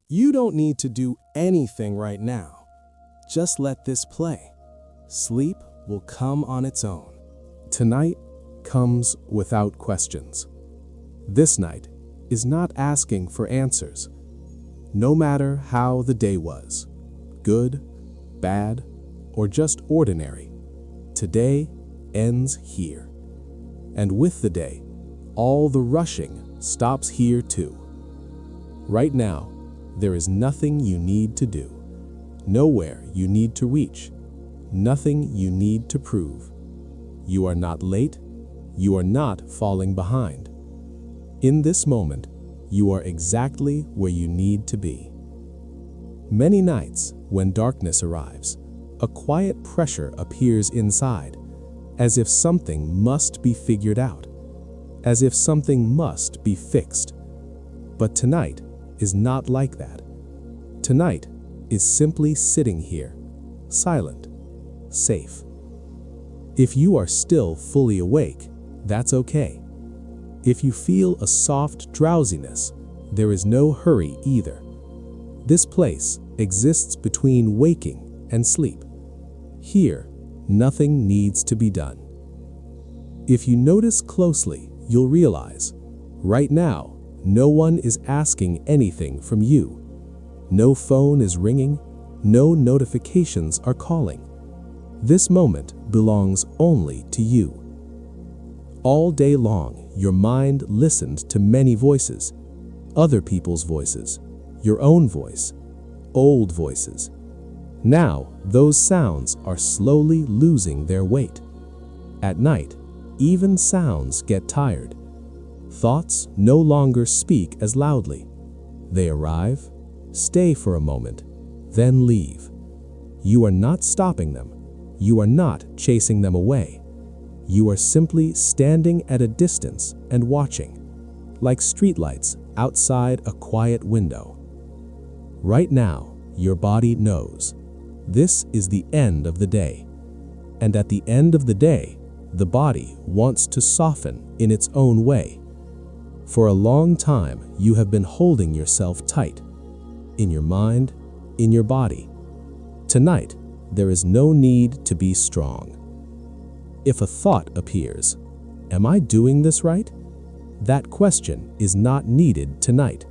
You don't need to do anything right now. Just let this play. Sleep will come on its own. Tonight comes without questions. This night is not asking for answers. No matter how the day was, good, bad, or just ordinary, today ends here. And with the day, all the rushing stops here too. Right now, there is nothing you need to do, nowhere you need to reach, nothing you need to prove. You are not late, you are not falling behind. In this moment, you are exactly where you need to be. Many nights, when darkness arrives, a quiet pressure appears inside, as if something must be figured out, as if something must be fixed. But tonight is not like that. Tonight is simply sitting here, silent, safe. If you are still fully awake, that's okay. If you feel a soft drowsiness, there is no hurry either. This place exists between waking and sleep. Here, nothing needs to be done. If you notice closely, you'll realize, right now, no one is asking anything from you. No phone is ringing, no notifications are calling. This moment belongs only to you. All day long, your mind listened to many voices, other people's voices, your own voice, old voices. Now, those sounds are slowly losing their weight. At night, even sounds get tired. Thoughts no longer speak as loudly. They arrive, stay for a moment, then leave. You are not stopping them. You are not chasing them away. You are simply standing at a distance and watching, like streetlights outside a quiet window. Right now, your body knows. This is the end of the day. And at the end of the day, the body wants to soften in its own way. For a long time, you have been holding yourself tight, in your mind, in your body. Tonight, there is no need to be strong. If a thought appears, am I doing this right? That question is not needed tonight.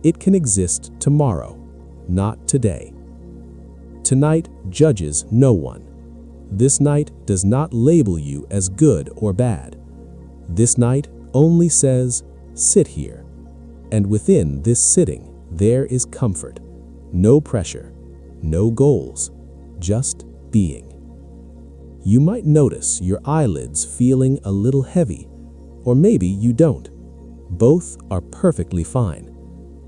It can exist tomorrow, not today. Tonight judges no one. This night does not label you as good or bad. This night only says, sit here. And within this sitting, there is comfort, no pressure, no goals, just being. You might notice your eyelids feeling a little heavy, or maybe you don't. Both are perfectly fine.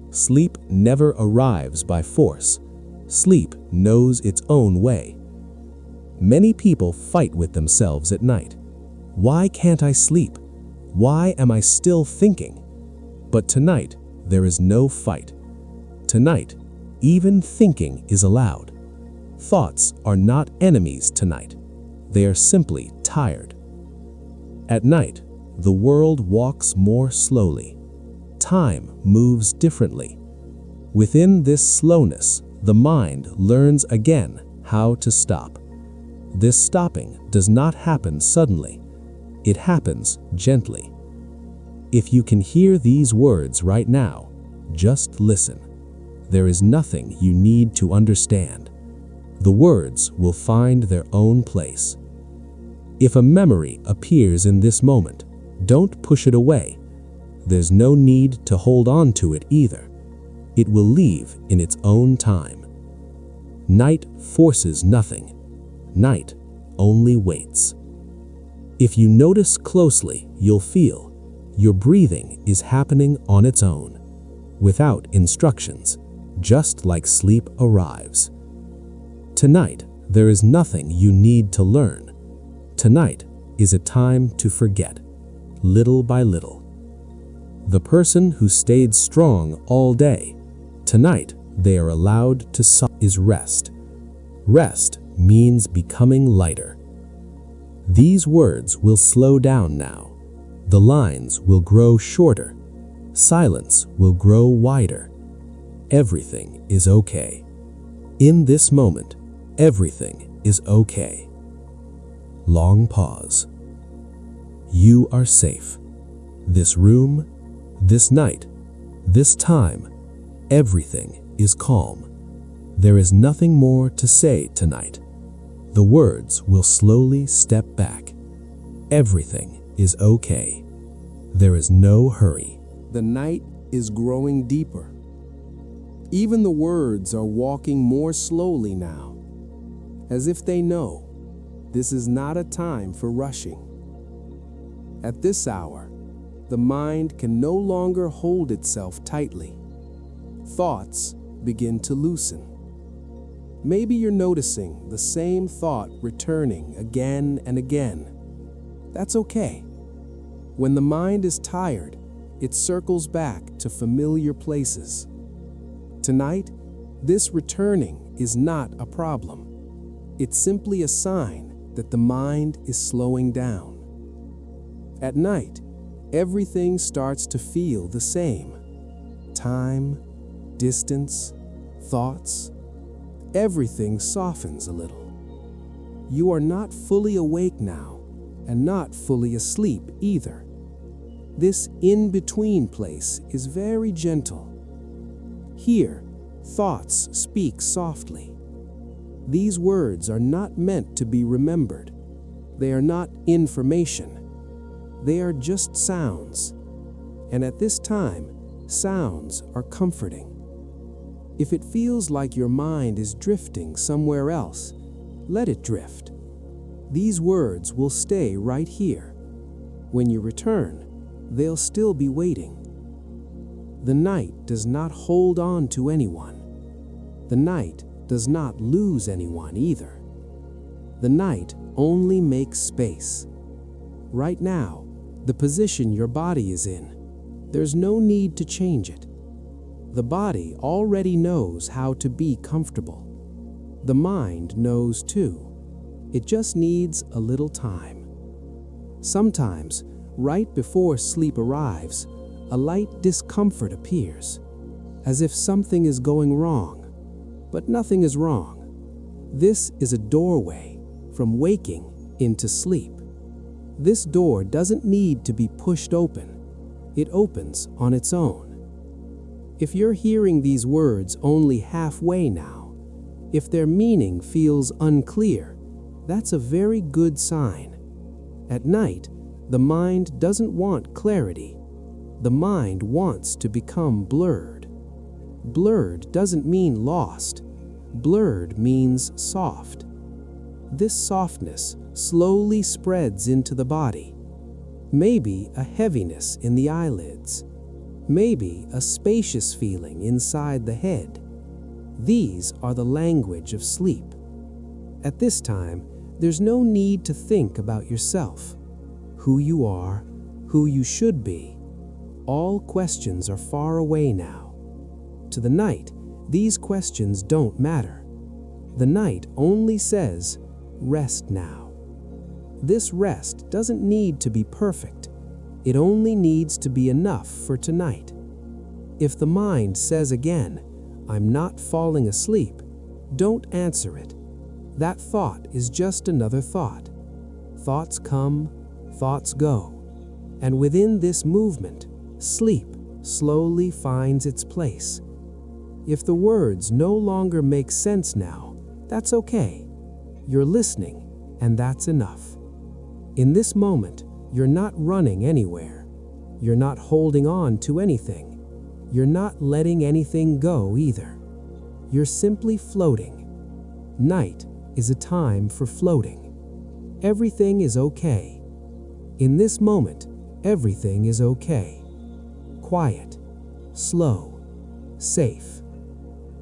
Sleep never arrives by force. Sleep knows its own way. Many people fight with themselves at night. Why can't I sleep? Why am I still thinking? But tonight, there is no fight. Tonight, even thinking is allowed. Thoughts are not enemies tonight. They are simply tired. At night, the world walks more slowly. Time moves differently. Within this slowness, the mind learns again how to stop. This stopping does not happen suddenly. It happens gently. If you can hear these words right now, just listen. There is nothing you need to understand. The words will find their own place. If a memory appears in this moment, don't push it away. There's no need to hold on to it either. It will leave in its own time. Night forces nothing. Night only waits. If you notice closely, you'll feel your breathing is happening on its own, without instructions, just like sleep arrives. Tonight, there is nothing you need to learn. Tonight is a time to forget, little by little. The person who stayed strong all day, tonight they are allowed to is rest. Rest means becoming lighter. These words will slow down now. The lines will grow shorter. Silence will grow wider. Everything is okay. In this moment, everything is okay. Long pause. You are safe. This room, this night, this time, everything is calm. There is nothing more to say tonight. The words will slowly step back. Everything is okay. There is no hurry. The night is growing deeper. Even the words are walking more slowly now, as if they know this is not a time for rushing. At this hour, the mind can no longer hold itself tightly. Thoughts begin to loosen. Maybe you're noticing the same thought returning again and again. That's okay. When the mind is tired, it circles back to familiar places. Tonight, this returning is not a problem. It's simply a sign that the mind is slowing down. At night, everything starts to feel the same. Time, distance, thoughts, everything softens a little. You are not fully awake now, and not fully asleep either. This in-between place is very gentle. Here, thoughts speak softly. These words are not meant to be remembered. They are not information. They are just sounds. And at this time, sounds are comforting. If it feels like your mind is drifting somewhere else, let it drift. These words will stay right here. When you return, they'll still be waiting. The night does not hold on to anyone. The night does not lose anyone either. The night only makes space. Right now, the position your body is in, there's no need to change it. The body already knows how to be comfortable. The mind knows too. It just needs a little time. Sometimes, right before sleep arrives, a light discomfort appears, as if something is going wrong. But nothing is wrong. This is a doorway from waking into sleep. This door doesn't need to be pushed open. It opens on its own. If you're hearing these words only halfway now, if their meaning feels unclear, that's a very good sign. At night, the mind doesn't want clarity. The mind wants to become blurred. Blurred doesn't mean lost. Blurred means soft. This softness slowly spreads into the body. Maybe a heaviness in the eyelids. Maybe a spacious feeling inside the head. These are the language of sleep. At this time, there's no need to think about yourself, who you are, who you should be. All questions are far away now. To the night, these questions don't matter. The night only says, rest now. This rest doesn't need to be perfect. It only needs to be enough for tonight. If the mind says again, I'm not falling asleep, don't answer it. That thought is just another thought. Thoughts come, thoughts go. And within this movement, sleep slowly finds its place. If the words no longer make sense now, that's okay. You're listening, and that's enough. In this moment, you're not running anywhere. You're not holding on to anything. You're not letting anything go either. You're simply floating. Night is a time for floating. Everything is okay. In this moment, everything is okay. Quiet, slow, safe.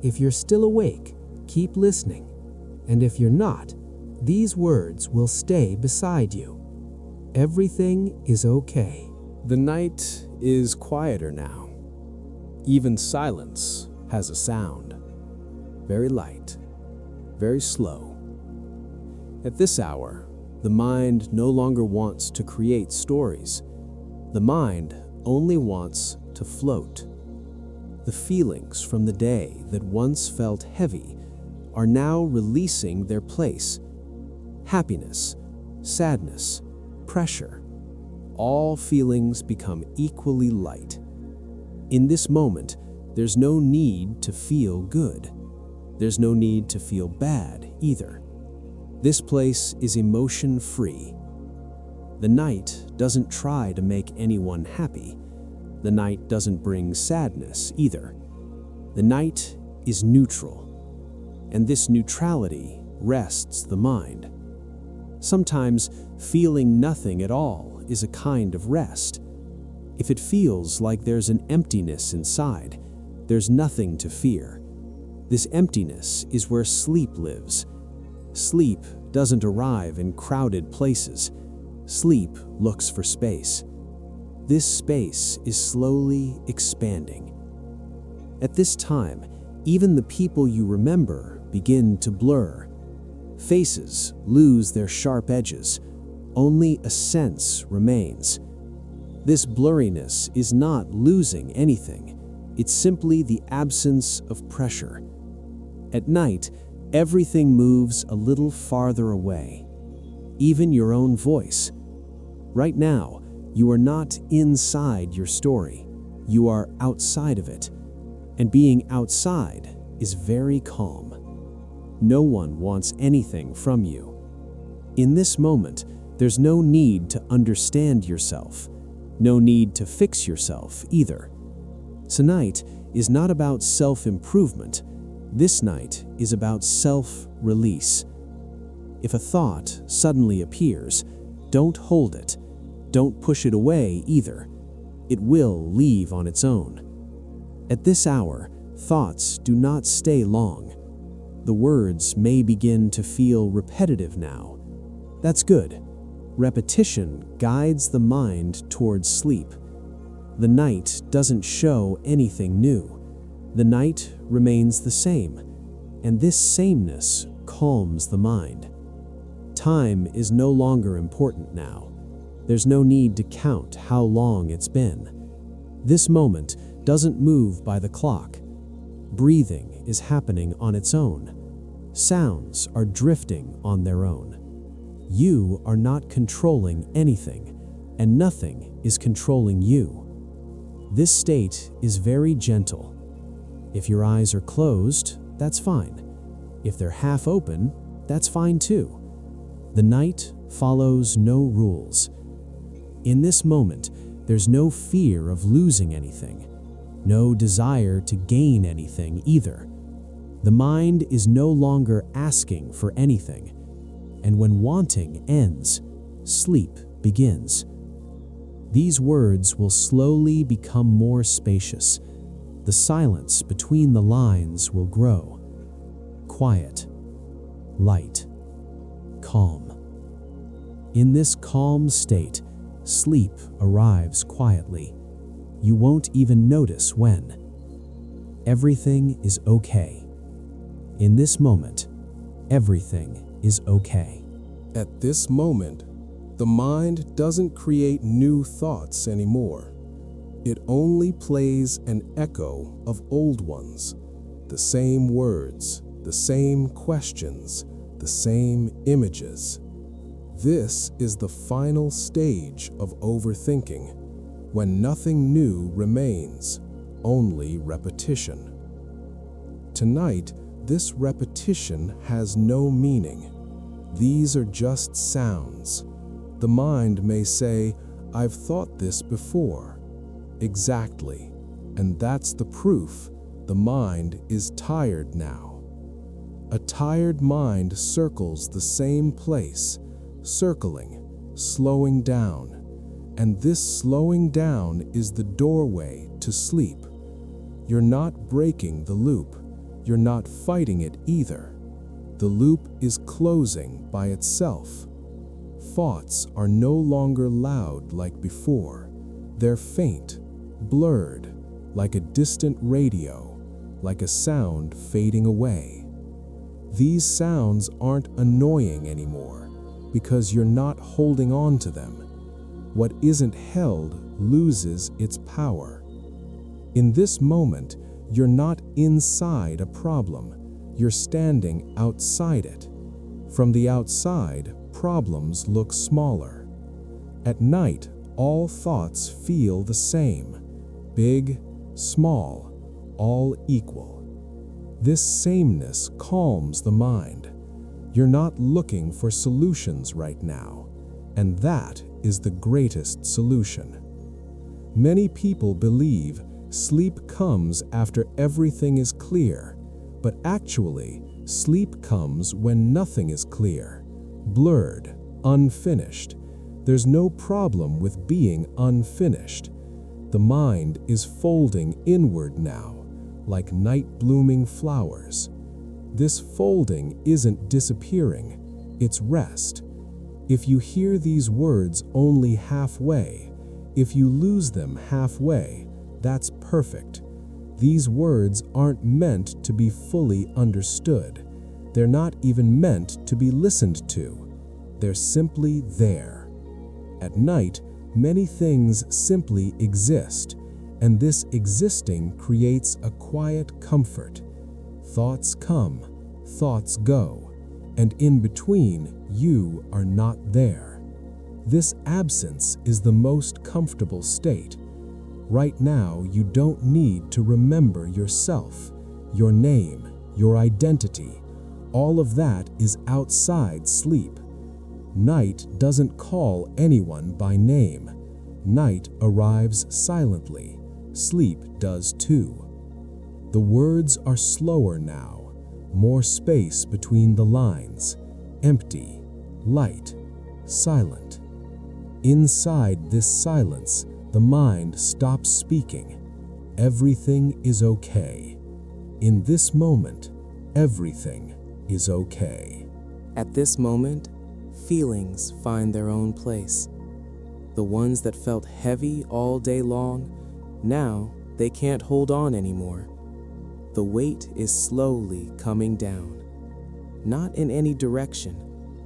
If you're still awake, keep listening. And if you're not, these words will stay beside you. Everything is okay. The night is quieter now. Even silence has a sound. Very light, very slow. At this hour, the mind no longer wants to create stories. The mind only wants to float. The feelings from the day that once felt heavy are now releasing their place. Happiness, sadness, pressure, all feelings become equally light. In this moment, there's no need to feel good. There's no need to feel bad either. This place is emotion-free. The night doesn't try to make anyone happy. The night doesn't bring sadness either. The night is neutral, and this neutrality rests the mind. Sometimes feeling nothing at all is a kind of rest. If it feels like there's an emptiness inside, there's nothing to fear. This emptiness is where sleep lives. Sleep doesn't arrive in crowded places. Sleep looks for space. This space is slowly expanding. At this time, even the people you remember begin to blur. Faces lose their sharp edges. Only a sense remains. This blurriness is not losing anything. It's simply the absence of pressure. At night, everything moves a little farther away. Even your own voice. Right now, you are not inside your story. You are outside of it. And being outside is very calm. No one wants anything from you. In this moment, there's no need to understand yourself. No need to fix yourself either. Tonight is not about self-improvement. This night is about self-release. If a thought suddenly appears, don't hold it. Don't push it away either. It will leave on its own. At this hour, thoughts do not stay long. The words may begin to feel repetitive now. That's good. Repetition guides the mind towards sleep. The night doesn't show anything new. The night remains the same, and this sameness calms the mind. Time is no longer important now. There's no need to count how long it's been. This moment doesn't move by the clock. Breathing is happening on its own. Sounds are drifting on their own. You are not controlling anything, and nothing is controlling you. This state is very gentle. If your eyes are closed, that's fine. If they're half open, that's fine too. The night follows no rules. In this moment, there's no fear of losing anything, no desire to gain anything either. The mind is no longer asking for anything, and when wanting ends, sleep begins. These words will slowly become more spacious. The silence between the lines will grow. Quiet, light, calm. In this calm state, sleep arrives quietly. You won't even notice when. Everything is okay. In this moment, everything is okay. At this moment, the mind doesn't create new thoughts anymore. It only plays an echo of old ones. The same words, the same questions, the same images. This is the final stage of overthinking, when nothing new remains, only repetition. Tonight, this repetition has no meaning. These are just sounds. The mind may say, "I've thought this before." Exactly, and that's the proof the mind is tired now. A tired mind circles the same place, circling, slowing down, and this slowing down is the doorway to sleep. You're not breaking the loop. You're not fighting it either. The loop is closing by itself. Thoughts are no longer loud like before. They're faint, blurred, like a distant radio, like a sound fading away. These sounds aren't annoying anymore because you're not holding on to them. What isn't held loses its power. In this moment, You're not inside a problem. You're standing outside it. From the outside, problems look smaller. At night, all thoughts feel the same. Big, small, all equal. This sameness calms the mind. You're not looking for solutions right now, and that is the greatest solution. Many people believe sleep comes after everything is clear, but actually, sleep comes when nothing is clear, blurred, unfinished. There's no problem with being unfinished. The mind is folding inward now, like night-blooming flowers. This folding isn't disappearing, it's rest. If you hear these words only halfway, if you lose them halfway, that's perfect. These words aren't meant to be fully understood. They're not even meant to be listened to. They're simply there. At night, many things simply exist, and this existing creates a quiet comfort. Thoughts come, thoughts go, and in between, you are not there. This absence is the most comfortable state. Right now, you don't need to remember yourself, your name, your identity. All of that is outside sleep. Night doesn't call anyone by name. Night arrives silently. Sleep does too. The words are slower now, more space between the lines, empty, light, silent. Inside this silence, the mind stops speaking. Everything is okay. In this moment, everything is okay. At this moment, feelings find their own place. The ones that felt heavy all day long, now they can't hold on anymore. The weight is slowly coming down. Not in any direction,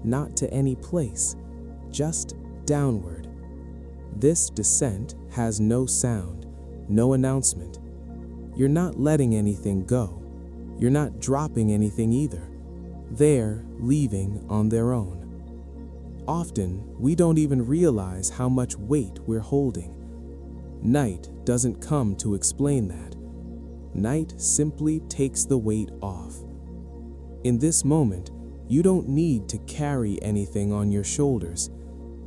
not to any place, just downward. This descent has no sound, no announcement. You're not letting anything go. You're not dropping anything either. They're leaving on their own. Often, we don't even realize how much weight we're holding. Night doesn't come to explain that. Night simply takes the weight off. In this moment, you don't need to carry anything on your shoulders,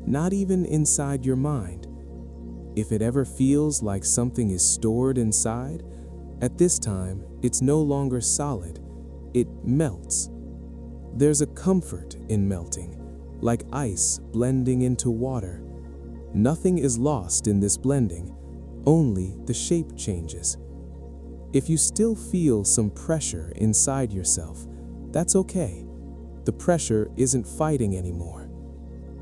not even inside your mind. If it ever feels like something is stored inside, at this time, it's no longer solid. It melts. There's a comfort in melting, like ice blending into water. Nothing is lost in this blending, only the shape changes. If you still feel some pressure inside yourself, that's okay. The pressure isn't fighting anymore.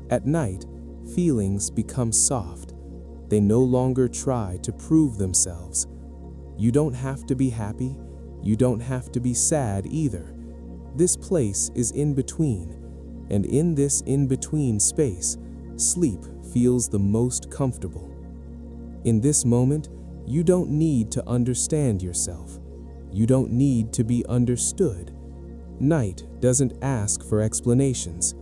At night, feelings become soft. They no longer try to prove themselves. You don't have to be happy. You don't have to be sad either. This place is in between, and in this in-between space, sleep feels the most comfortable. In this moment, you don't need to understand yourself. You don't need to be understood. Night doesn't ask for explanations.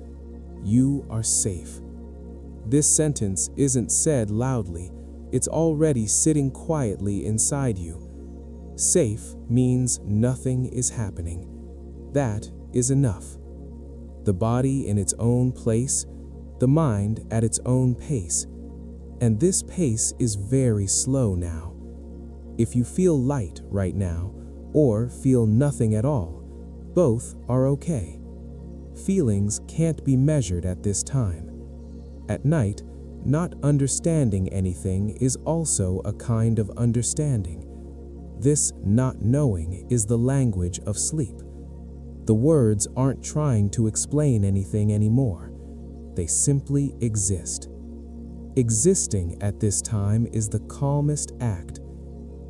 You are safe. This sentence isn't said loudly. It's already sitting quietly inside you. Safe means nothing is happening. That is enough. The body in its own place, the mind at its own pace. And this pace is very slow now. If you feel light right now, or feel nothing at all, both are okay. Feelings can't be measured at this time. At night, not understanding anything is also a kind of understanding. This not knowing is the language of sleep. The words aren't trying to explain anything anymore. They simply exist. Existing at this time is the calmest act.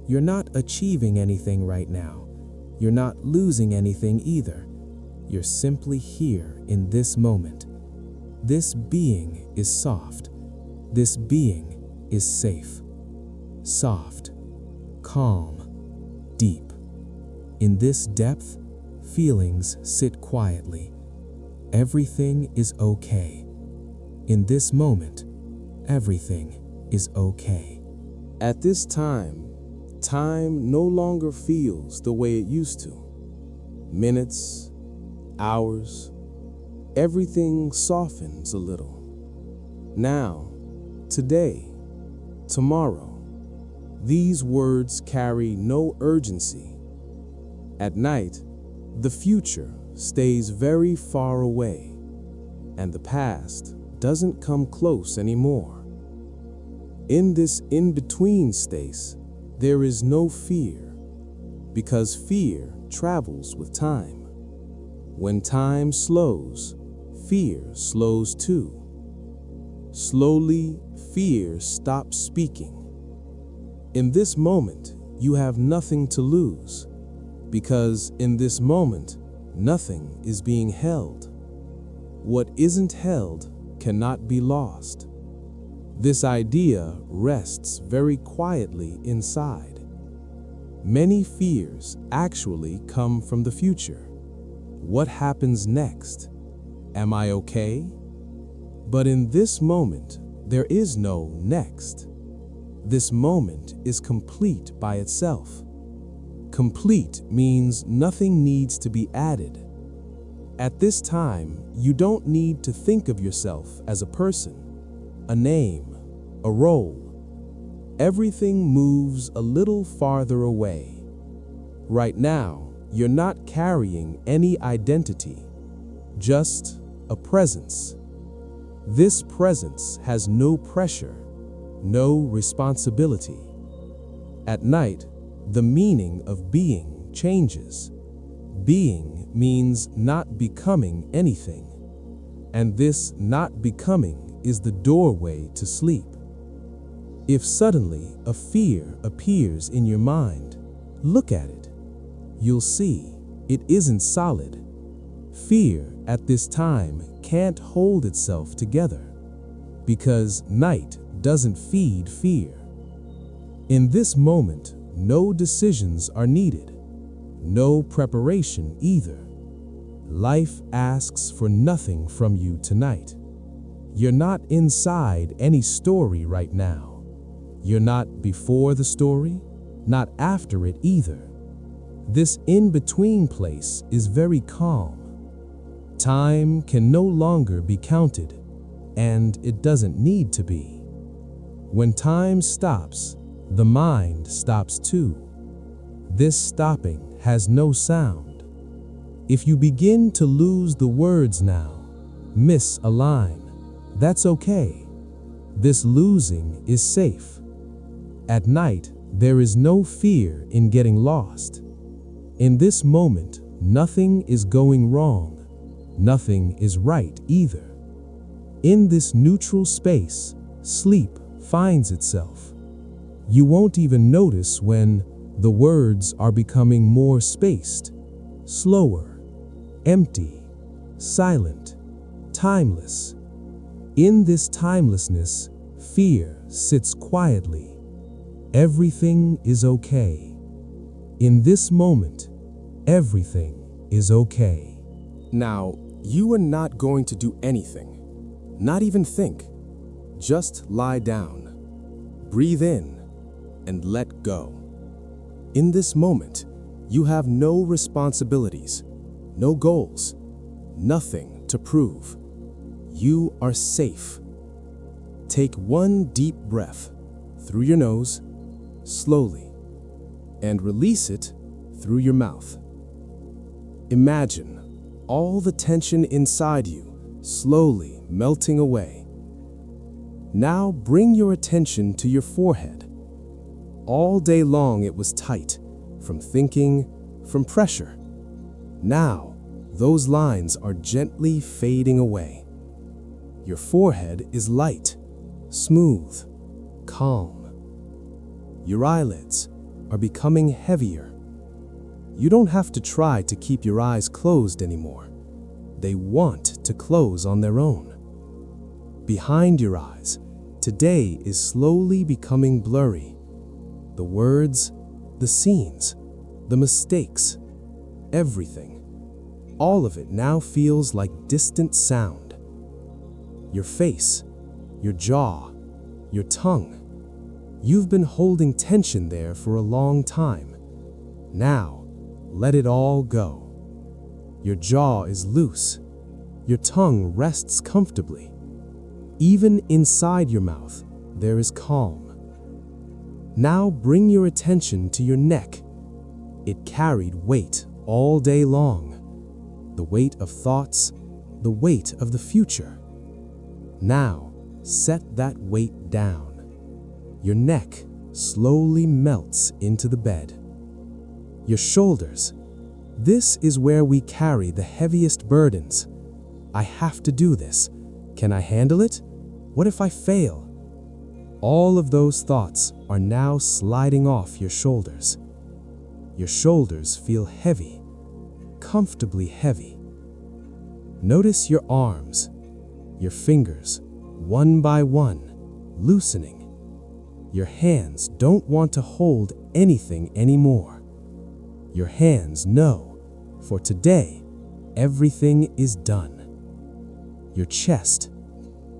You're not achieving anything right now. You're not losing anything either. You're simply here in this moment. This being is soft. This being is safe. Soft, calm, deep. In this depth, feelings sit quietly. Everything is okay. In this moment, everything is okay. At this time, time no longer feels the way it used to. Minutes, hours, everything softens a little. Now, today, tomorrow, these words carry no urgency. At night, the future stays very far away, and the past doesn't come close anymore. In this in-between space, there is no fear, because fear travels with time. When time slows, fear slows too. Slowly, fear stops speaking. In this moment, you have nothing to lose, because in this moment, nothing is being held. What isn't held cannot be lost. This idea rests very quietly inside. Many fears actually come from the future. What happens next? Am I okay? But in this moment, there is no next. This moment is complete by itself. Complete means nothing needs to be added. At this time, you don't need to think of yourself as a person, a name, a role. Everything moves a little farther away. Right now, you're not carrying any identity, just a presence. This presence has no pressure, no responsibility. At night, the meaning of being changes. Being means not becoming anything, and this not becoming is the doorway to sleep. If suddenly a fear appears in your mind, look at it. You'll see it isn't solid. Fear at this time can't hold itself together, because night doesn't feed fear. In this moment, no decisions are needed, no preparation either. Life asks for nothing from you tonight. You're not inside any story right now. You're not before the story, not after it either. This in-between place is very calm. Time can no longer be counted, and it doesn't need to be. When time stops, the mind stops too. This stopping has no sound. If you begin to lose the words now, miss a line, that's okay. This losing is safe. At night, there is no fear in getting lost. In this moment, nothing is going wrong. Nothing is right either. In this neutral space, sleep finds itself. You won't even notice when the words are becoming more spaced, slower, empty, silent, timeless. In this timelessness, fear sits quietly. Everything is okay. In this moment, everything is okay. Now, you are not going to do anything, not even think. Just lie down, breathe in, and let go. In this moment, you have no responsibilities, no goals, nothing to prove. You are safe. Take one deep breath through your nose, slowly, and release it through your mouth. Imagine all the tension inside you slowly melting away. Now bring your attention to your forehead. All day long it was tight, from thinking, from pressure. Now, those lines are gently fading away. Your forehead is light, smooth, calm. Your eyelids are becoming heavier. You don't have to try to keep your eyes closed anymore. They want to close on their own. Behind your eyes, today is slowly becoming blurry. The words, the scenes, the mistakes, everything. All of it now feels like distant sound. Your face, your jaw, your tongue. You've been holding tension there for a long time. Now, let it all go. Your jaw is loose. Your tongue rests comfortably. Even inside your mouth, there is calm. Now bring your attention to your neck. It carried weight all day long. The weight of thoughts, the weight of the future. Now, set that weight down. Your neck slowly melts into the bed. Your shoulders. This is where we carry the heaviest burdens. I have to do this. Can I handle it? What if I fail? All of those thoughts are now sliding off your shoulders. Your shoulders feel heavy, comfortably heavy. Notice your arms, your fingers, one by one, loosening. Your hands don't want to hold anything anymore. Your hands know, for today, everything is done. Your chest,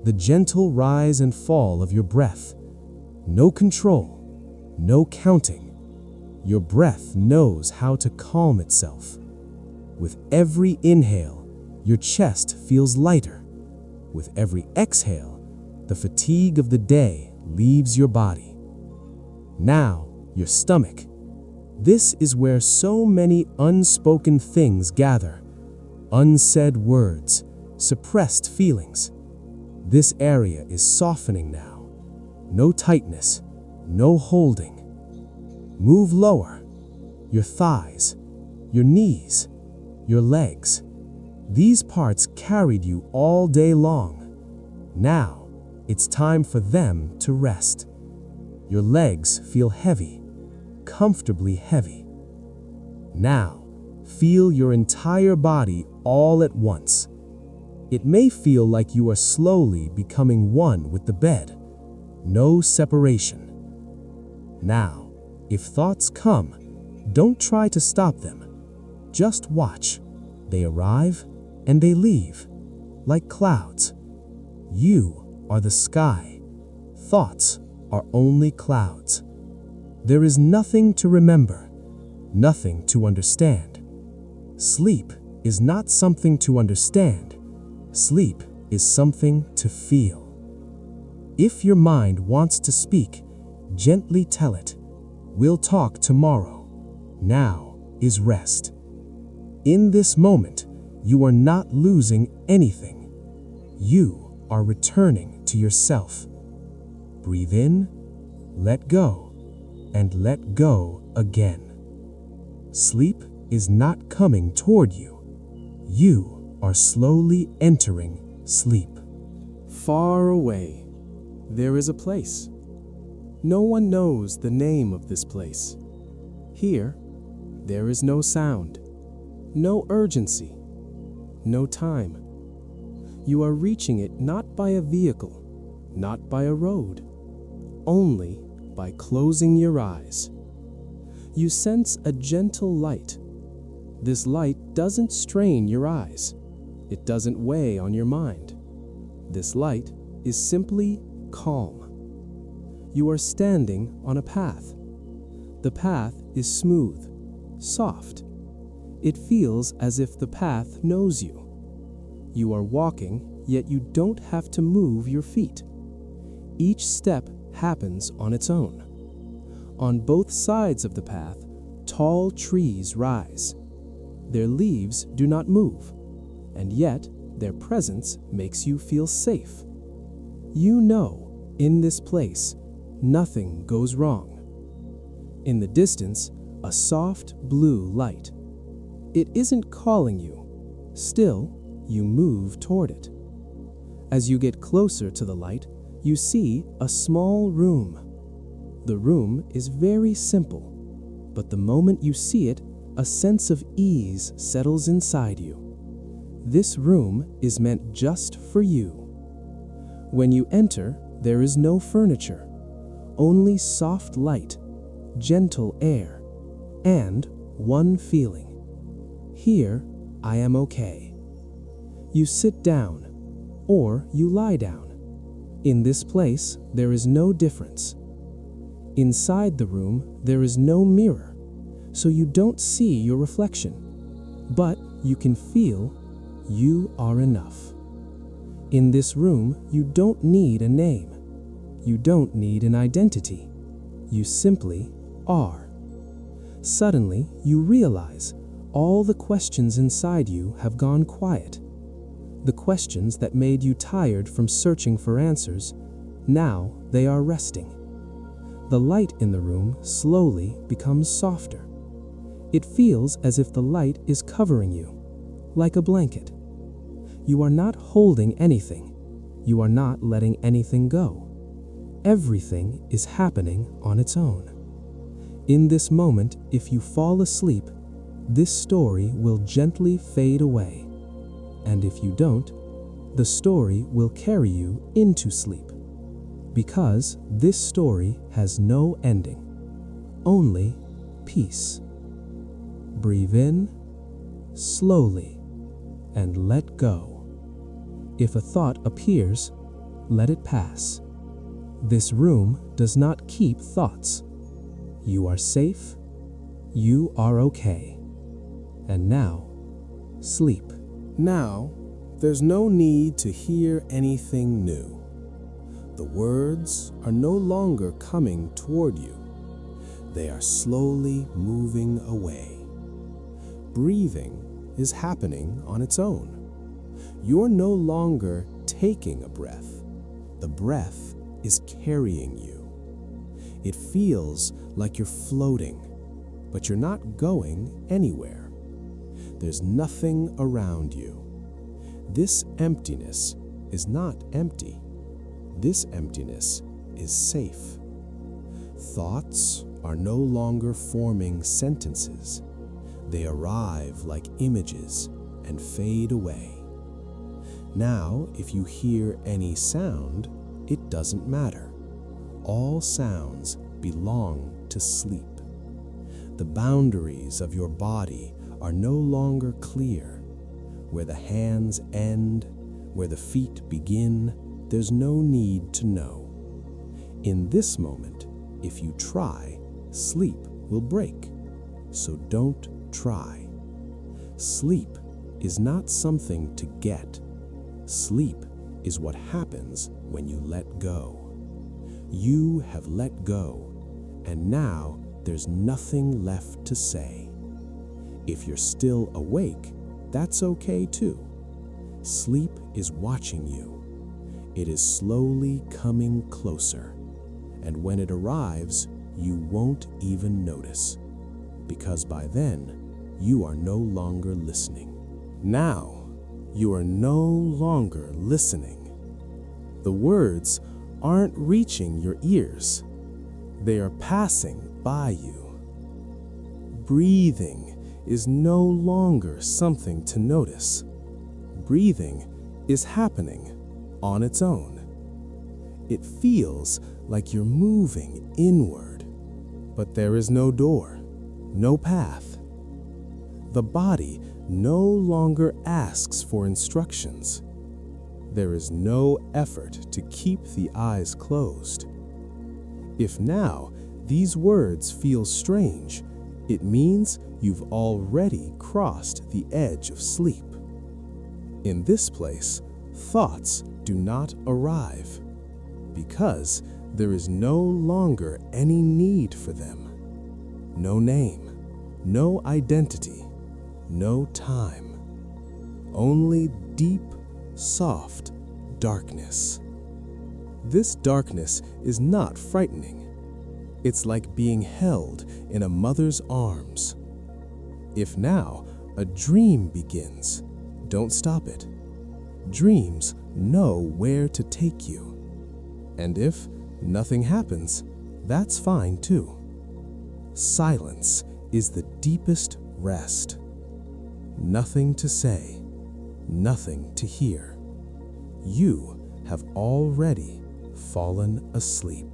the gentle rise and fall of your breath. No control, no counting. Your breath knows how to calm itself. With every inhale, your chest feels lighter. With every exhale, the fatigue of the day leaves your body. Now, your stomach. This is where so many unspoken things gather. Unsaid words, suppressed feelings. This area is softening now. No tightness, no holding. Move lower. Your thighs, your knees, your legs. These parts carried you all day long. Now, it's time for them to rest. Your legs feel heavy, comfortably heavy. Now, feel your entire body all at once. It may feel like you are slowly becoming one with the bed. No separation. Now, if thoughts come, don't try to stop them. Just watch. They arrive and they leave, like clouds. You are the sky. Thoughts are only clouds. There is nothing to remember, nothing to understand. Sleep is not something to understand. Sleep is something to feel. If your mind wants to speak, gently tell it, "We'll talk tomorrow. Now is rest." In this moment, you are not losing anything. You are returning to yourself. Breathe in, let go, and let go again. Sleep is not coming toward you. You are slowly entering sleep. Far away, there is a place. No one knows the name of this place. Here, there is no sound, no urgency, no time. You are reaching it not by a vehicle, not by a road, only by closing your eyes. You sense a gentle light. This light doesn't strain your eyes. It doesn't weigh on your mind. This light is simply calm. You are standing on a path. The path is smooth, soft. It feels as if the path knows you. You are walking, yet you don't have to move your feet. Each step happens on its own. On both sides of the path, tall trees rise. Their leaves do not move, and yet their presence makes you feel safe. You know, in this place, nothing goes wrong. In the distance, a soft blue light. It isn't calling you. Still, you move toward it. As you get closer to the light, you see a small room. The room is very simple, but the moment you see it, a sense of ease settles inside you. This room is meant just for you. When you enter, there is no furniture, only soft light, gentle air, and one feeling. Here, I am okay. You sit down, or you lie down. In this place, there is no difference. Inside the room, there is no mirror, so you don't see your reflection, but you can feel you are enough. In this room, you don't need a name. You don't need an identity. You simply are. Suddenly, you realize all the questions inside you have gone quiet. The questions that made you tired from searching for answers, now they are resting. The light in the room slowly becomes softer. It feels as if the light is covering you, like a blanket. You are not holding anything. You are not letting anything go. Everything is happening on its own. In this moment, if you fall asleep, this story will gently fade away. And if you don't, the story will carry you into sleep. Because this story has no ending, only peace. Breathe in slowly and let go. If a thought appears, let it pass. This room does not keep thoughts. You are safe. You are okay. And now, sleep. Now, there's no need to hear anything new. The words are no longer coming toward you. They are slowly moving away. Breathing is happening on its own. You're no longer taking a breath. The breath is carrying you. It feels like you're floating, but you're not going anywhere. There's nothing around you. This emptiness is not empty. This emptiness is safe. Thoughts are no longer forming sentences. They arrive like images and fade away. Now, if you hear any sound, it doesn't matter. All sounds belong to sleep. The boundaries of your body are no longer clear. Where the hands end, where the feet begin, there's no need to know. In this moment, if you try, sleep will break. So don't try. Sleep is not something to get. Sleep is what happens when you let go. You have let go, and now there's nothing left to say. If you're still awake, that's okay too. Sleep is watching you. It is slowly coming closer, and when it arrives, you won't even notice, because by then, you are no longer listening. Now, you are no longer listening. The words aren't reaching your ears. They are passing by you. Breathing is no longer something to notice. Breathing is happening on its own. It feels like you're moving inward, but there is no door, no path. The body no longer asks for instructions. There is no effort to keep the eyes closed. If now these words feel strange, it means you've already crossed the edge of sleep. In this place, thoughts do not arrive, because there is no longer any need for them. No name, no identity, no time. Only deep, soft darkness. This darkness is not frightening. It's like being held in a mother's arms. If now a dream begins, don't stop it. Dreams know where to take you. And if nothing happens, that's fine too. Silence is the deepest rest. Nothing to say, nothing to hear. You have already fallen asleep.